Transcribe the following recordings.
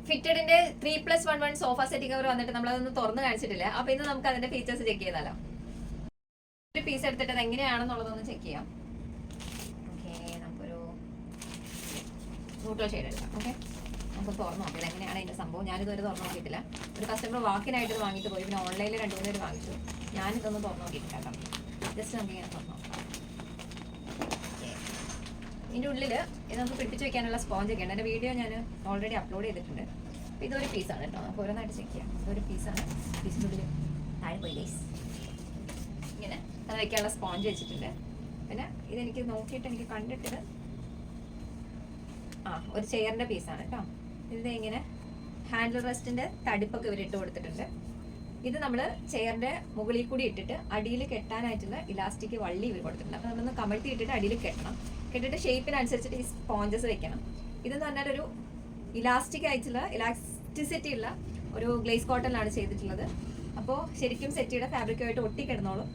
ഫിറ്റഡിന്റെ 3+1 sofa settee cover വന്നിട്ട് നമ്മളതൊന്നും തുറന്ന് കാണിച്ചിട്ടില്ല. അപ്പൊ ഇന്ന് നമുക്ക് അതിന്റെ ഫീച്ചേഴ്സ് ചെക്ക് ചെയ്താലോ. ഒരു പീസ് എടുത്തിട്ട് അത് എങ്ങനെയാണെന്നുള്ളതൊന്ന് ചെക്ക് ചെയ്യാം. ഓക്കെ, നമുക്കൊരു ന്യൂട്രൽ ഷെയ്ഡ് എടുക്കാം. ഓക്കെ, നമുക്ക് തുറന്ന് നോക്കിയത് എങ്ങനെയാണ് അതിന്റെ സംഭവം. ഞാനിതുവരെ തുറന്ന് നോക്കിയിട്ടില്ല. ഒരു കസ്റ്റമർ വാക്കിനായിട്ട് ഇത് വാങ്ങിയിട്ട് പോയി, പിന്നെ ഓൺലൈനിൽ 2-3 പേര് വാങ്ങിച്ചു. ഞാനിതൊന്ന് തുറന്ന് നോക്കിയിട്ടില്ല കേട്ടോ. ജസ്റ്റ് നമുക്ക് ഇങ്ങനെ തുറന്നു നോക്കാം. ഇതിൻ്റെ ഉള്ളിൽ ഇത് നമുക്ക് പിടിപ്പിച്ച് വെക്കാനുള്ള സ്പോഞ്ച് ഒക്കെ ഉണ്ട്. എൻ്റെ വീഡിയോ ഞാൻ ഓൾറെഡി അപ്ലോഡ് ചെയ്തിട്ടുണ്ട്. അപ്പോൾ ഇതൊരു പീസാണ് കേട്ടോ, നമുക്ക് ഓരോന്നായിട്ട് ചെക്ക് ചെയ്യാം. ഇതൊരു പീസാണ്. പീസിൻ്റെ ഉള്ളിൽ താഴെ പോയി ഗൈസ് ഇങ്ങനെ അത് വെക്കാനുള്ള സ്പോഞ്ച് വെച്ചിട്ടുണ്ട്. പിന്നെ ഇതെനിക്ക് നോക്കിയിട്ട് എനിക്ക് കണ്ടിട്ട് ഒരു ചെയറിൻ്റെ പീസാണ് കേട്ടോ. ഇത് ഇങ്ങനെ ഹാൻഡിൽ റെസ്റ്റിൻ്റെ തടിപ്പൊക്കെ ഇവർ ഇട്ട് കൊടുത്തിട്ടുണ്ട്. ഇത് നമ്മൾ ചെയറിൻ്റെ മുകളിൽ കൂടി ഇട്ടിട്ട് അടിയിൽ കെട്ടാനായിട്ടുള്ള ഇലാസ്റ്റിക് വള്ളി ഇവർ കൊടുത്തിട്ടുണ്ട്. അപ്പോൾ നമ്മളൊന്ന് കമഴ്ത്തി ഇട്ടിട്ട് അടിയിൽ കെട്ടണം. കെട്ടിട്ട് ഷേപ്പിനനുസരിച്ചിട്ട് ഈ സ്പോഞ്ചസ് വെക്കണം. ഇതെന്ന് പറഞ്ഞാൽ ഒരു ഇലാസ്റ്റിസിറ്റി ഉള്ള ഒരു ഗ്ലേസ് കോട്ടണിലാണ് ചെയ്തിട്ടുള്ളത്. അപ്പോൾ ശരിക്കും സെറ്റിയുടെ ഫാബ്രിക്കുമായിട്ട് ഒട്ടിക്കിടന്നോളും.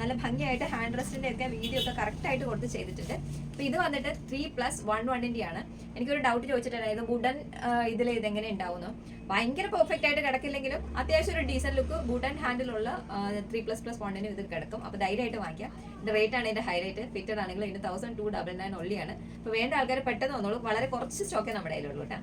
നല്ല ഭംഗിയായിട്ട് ഹാൻഡ് റെസ്റ്റിൻ്റെ ഒക്കെ വീഡിയോ ഒക്കെ കറക്റ്റായിട്ട് കൊടുത്ത് ചെയ്തിട്ടുണ്ട്. അപ്പോൾ ഇത് വന്നിട്ട് 3+1 ആണ്. എനിക്കൊരു ഡൗട്ട് ചോദിച്ചിട്ടുണ്ടായിരുന്നു, ഇത് വുഡൻ ഇതിൽ ഇതെങ്ങനെ ഉണ്ടാവുന്നു. ഭയങ്കര പെർഫെക്റ്റ് ആയിട്ട് കിടക്കില്ലെങ്കിലും അത്യാവശ്യം ഒരു ഡീസൻറ്റ് ലുക്ക് വുഡൻ ഹാൻഡിലുള്ള 3+1 ഇത് കിടക്കും. അപ്പോൾ ധൈര്യമായിട്ട് വാങ്ങിക്കാം. ഇതിൻ്റെ റേറ്റ് ആണ് ഇതിൻ്റെ ഹൈലൈറ്റ്. ഫിറ്റഡ് ആണെങ്കിൽ ഇതിന് 1299 ഒള്ളിയാണ്. അപ്പോൾ വേണ്ട ആൾക്കാർ പെട്ടെന്ന് വന്നോളൂ. വളരെ കുറച്ച് സ്റ്റോക്കേ നമ്മുടെ കയ്യിലുള്ളൂ കേട്ടോ.